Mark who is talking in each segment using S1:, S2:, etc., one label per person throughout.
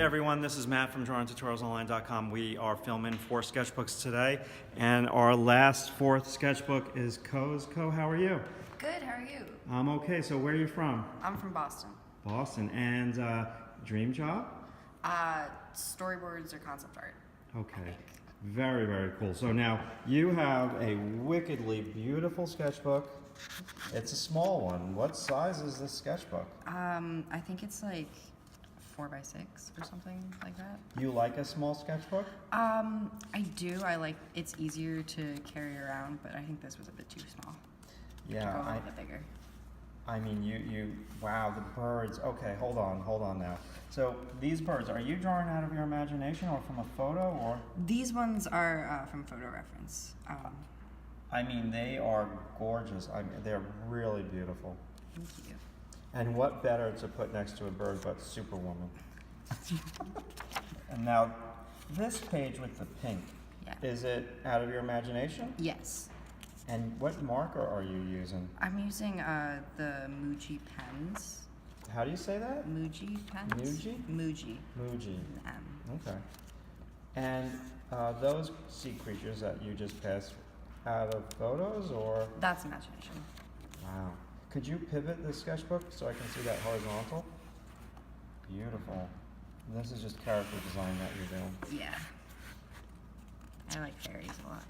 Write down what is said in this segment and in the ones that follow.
S1: everyone, this is Matt from DrawingTutorialsOnline.com. We are filming 4 sketchbooks today, and our last 4th sketchbook is Co's. Co, how are you?
S2: Good, how are you?
S1: I'm okay, so where are you from?
S2: I'm from Boston.
S1: Boston, and dream job?
S2: Storyboards or concept art.
S1: Okay, very, very cool. So now, you have a wickedly beautiful sketchbook. It's a small one. What size is this sketchbook?
S2: I think it's like 4x6 or something like that.
S1: You like a small sketchbook?
S2: I do. It's easier to carry around, but I think this was a bit too small.
S1: Yeah,
S2: go a little bit bigger.
S1: I mean, wow, the birds. Okay, hold on now. So these birds, are you drawing out of your imagination or from a photo or?
S2: These ones are from photo reference.
S1: I mean, they are gorgeous. I mean, they're really beautiful.
S2: Thank you.
S1: And what better to put next to a bird but Superwoman? And now, this page with the pink, is it out of your imagination?
S2: Yes.
S1: And what marker are you using?
S2: I'm using the Muji pens.
S1: How do you say that?
S2: Muji pens.
S1: Muji?
S2: Muji.
S1: Muji.
S2: M.
S1: Okay. And those sea creatures that you just passed out of photos, or?
S2: That's imagination.
S1: Wow. Could you pivot the sketchbook so I can see that horizontal? Beautiful. And this is just character design that you're doing.
S2: Yeah. I like fairies a lot.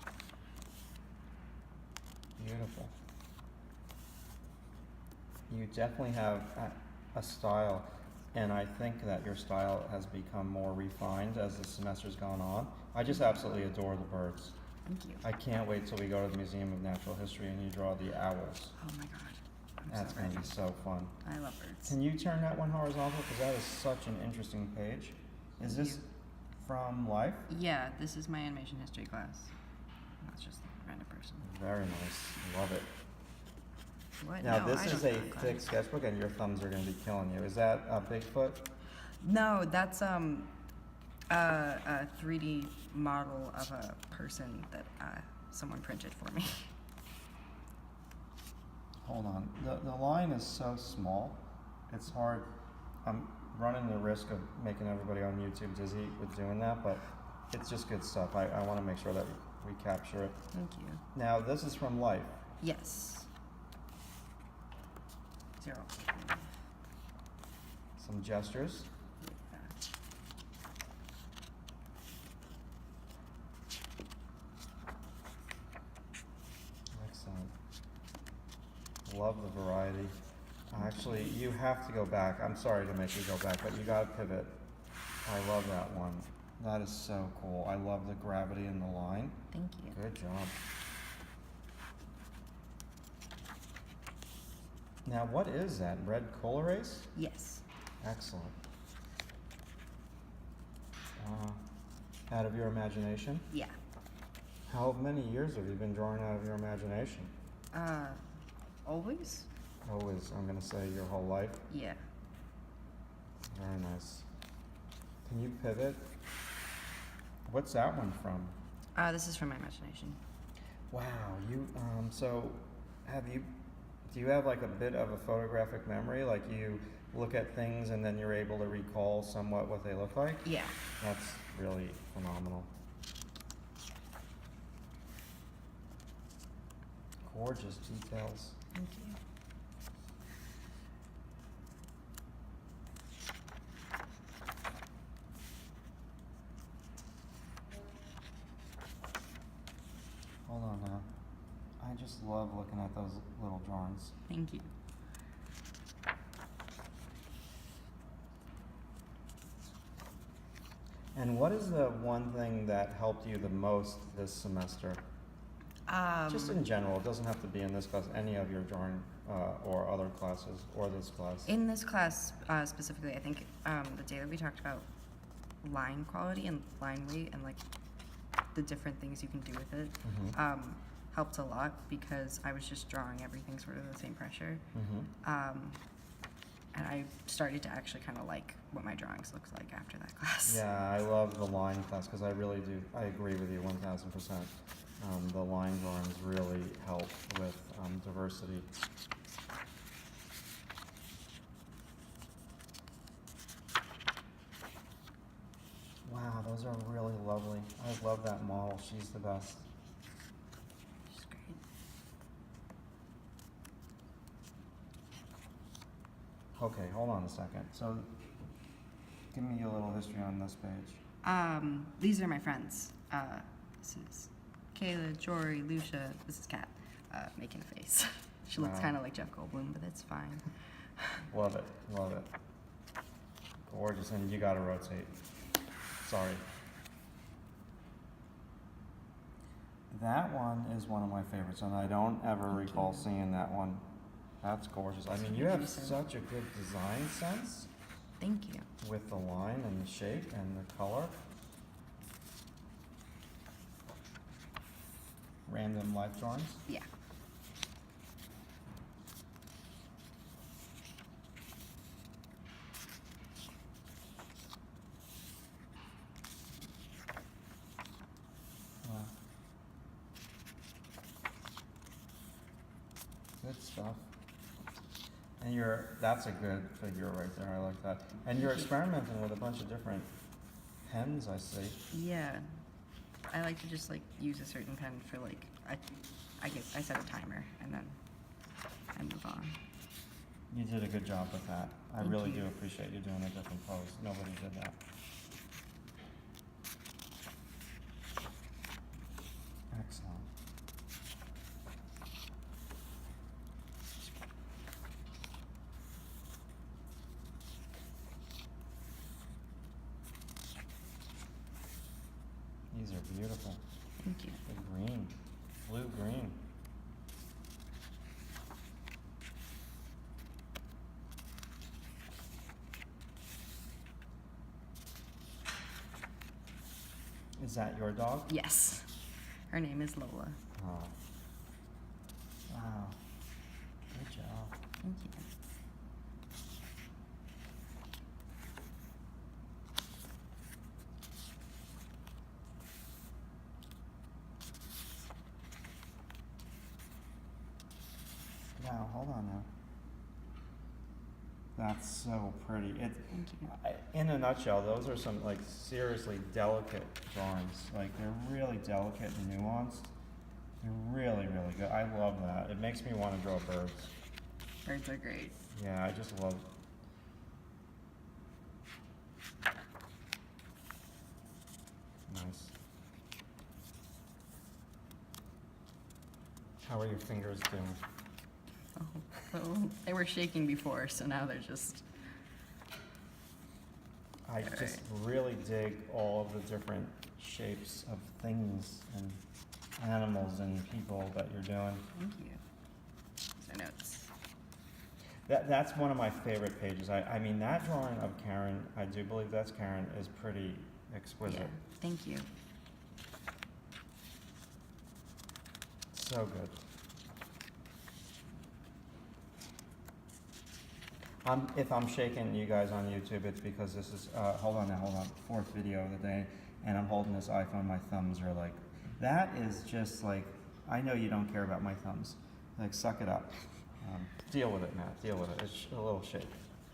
S1: Beautiful. You definitely have a style, and I think that your style has become more refined as the semester's gone on. I just absolutely adore the birds.
S2: Thank you.
S1: I can't wait till we go to the Museum of Natural History and you draw the owls.
S2: Oh my god.
S1: That's going to be so fun.
S2: I love birds.
S1: Can you turn that one horizontal? Because that is such an interesting page. Is this from life?
S2: Yeah, this is my animation history class. That's just a random person.
S1: Very nice. Love it.
S2: What?
S1: Now,
S2: No,
S1: this
S2: I
S1: is
S2: don't
S1: a
S2: know
S1: thick
S2: class.
S1: sketchbook, and your thumbs are going to be killing you. Is that a Bigfoot?
S2: No, that's a 3D model of a person that someone printed for me.
S1: Hold on. The line is so small. It's hard. I'm running the risk of making everybody on YouTube dizzy with doing that, but it's just good stuff. I want to make sure that we capture it.
S2: Thank you.
S1: Now, this is from life.
S2: Yes. 0.
S1: Some gestures.
S2: Yeah.
S1: Excellent. Love the variety. Actually, you have to go back. I'm sorry to make you go back, but you got to pivot. I love that one. That is so cool. I love the gravity in the line.
S2: Thank you.
S1: Good job. Now, what is that? Red coal erase?
S2: Yes.
S1: Excellent. Out of your imagination?
S2: Yeah.
S1: How many years have you been drawing out of your imagination?
S2: Always?
S1: Always, I'm going to say your whole life.
S2: Yeah.
S1: Very nice. Can you pivot? What's that one from?
S2: This is from my imagination.
S1: Wow, you, so do you have like a bit of a photographic memory? Like you look at things and then you're able to recall somewhat what they look like?
S2: Yeah.
S1: That's really phenomenal. Gorgeous details.
S2: Thank you.
S1: Hold on now. I just love looking at those little drawings.
S2: Thank you.
S1: And what is the one thing that helped you the most this semester? Just in general, it doesn't have to be in this class, any of your drawing or other classes, or this class.
S2: In this class specifically, I think the day that we talked about line quality and line weight and like the different things you can do with it helped a lot because I was just drawing everything sort of the same pressure. And I started to actually kind of like what my drawings looked like after that class.
S1: Yeah, I love the line class because I really do. I agree with you 1000%. The line drawings really help with diversity. Wow, those are really lovely. I love that model. She's the best.
S2: She's great.
S1: Okay, hold on a second. So, give me a little history on this page.
S2: These are my friends. This is Kayla, Jory, Lucia. This is Kat, making a face. She looks
S1: Wow.
S2: kind of like Jeff Goldblum, but it's fine.
S1: Love it, love it. Gorgeous, and you gotta rotate. Sorry. That one is one of my favorites, and I don't ever
S2: Thank
S1: recall
S2: you.
S1: seeing that one. That's gorgeous. I mean, you have such a good design sense
S2: Thank you.
S1: with the line and the shape and the color. Random life drawings.
S2: Yeah.
S1: Wow. Good stuff. And that's a good figure right there. I like that. And you're experimenting with a bunch of different pens, I see.
S2: Yeah. I like to just like use a certain pen for like I set a timer and then I move on.
S1: You did a good job with that. I
S2: Thank
S1: really
S2: you.
S1: do appreciate you doing a different pose. Nobody did that. Excellent. These are beautiful.
S2: Thank you.
S1: The green, blue-green. Is that your dog?
S2: Yes. Her name is Lola.
S1: Oh. Wow. Good job.
S2: Thank you.
S1: Wow, hold on now. That's so pretty.
S2: Thank you.
S1: In a nutshell, those are some like seriously delicate drawings. Like they're really delicate and nuanced. They're really, really good. I love that. It makes me want to draw birds.
S2: Birds are great.
S1: Yeah, I just love. Nice. How are your fingers doing?
S2: Oh, they were shaking before, so now they're just.
S1: I
S2: Alright.
S1: just really dig all of the different shapes of things and animals and people that you're doing.
S2: Thank you. These are notes.
S1: That's one of my favorite pages. I mean, that drawing of Karen, I do believe that's Karen, is pretty exquisite.
S2: Yeah. Thank you.
S1: So good. If I'm shaking you guys on YouTube, it's because this is, hold on, 4th video of the day, and I'm holding this iPhone, my thumbs are like, that is just like, I know you don't care about my thumbs. Like, suck it up. Deal with it, Matt, deal with it. It's a little shake.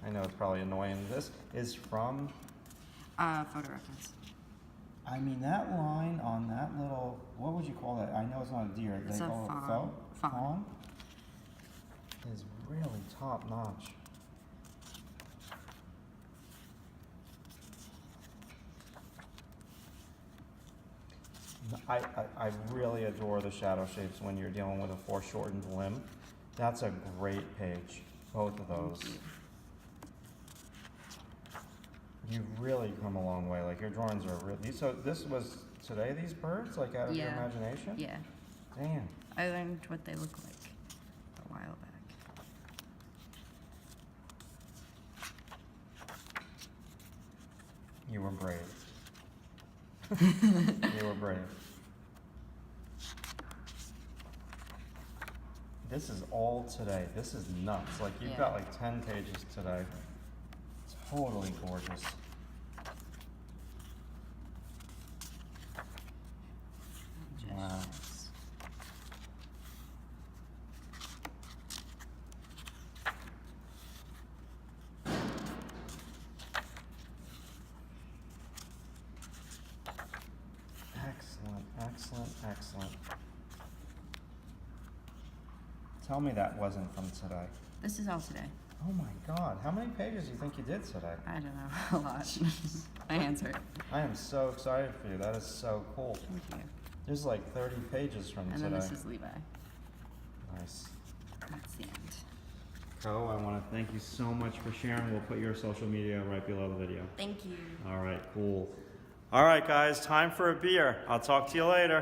S1: I know it's probably annoying. This is from,
S2: Photo reference.
S1: I mean, that line on that little, what would you call that? I know it's not a deer.
S2: It's
S1: They
S2: a
S1: call it
S2: fawn. Fawn.
S1: Fawn? Is really top notch. I really adore the shadow shapes when you're dealing with a foreshortened limb. That's a great page, both of those.
S2: Thank you.
S1: You've really come a long way. Like your drawings are really. So this was today. These birds, like out of your
S2: Yeah.
S1: imagination.
S2: Yeah.
S1: Damn.
S2: I learned what they look like a while back.
S1: You were brave. You were brave. This is all today. This is nuts. Like you've got
S2: Yeah.
S1: like 10 pages today. Totally gorgeous. Wow.
S2: Just-
S1: Excellent, excellent. Tell me that wasn't from today.
S2: This is all today.
S1: Oh my God, how many pages do you think you did today?
S2: I don't know, a lot. My hands hurt.
S1: I am so excited for you. That is so cool.
S2: Thank you.
S1: There's like 30 pages from
S2: And
S1: today.
S2: then this is Levi.
S1: Nice.
S2: That's the end.
S1: Co, I want to thank you so much for sharing. We'll put your social media right below the video.
S2: Thank you.
S1: All right, cool. All right, guys, time for a beer. I'll talk to you later.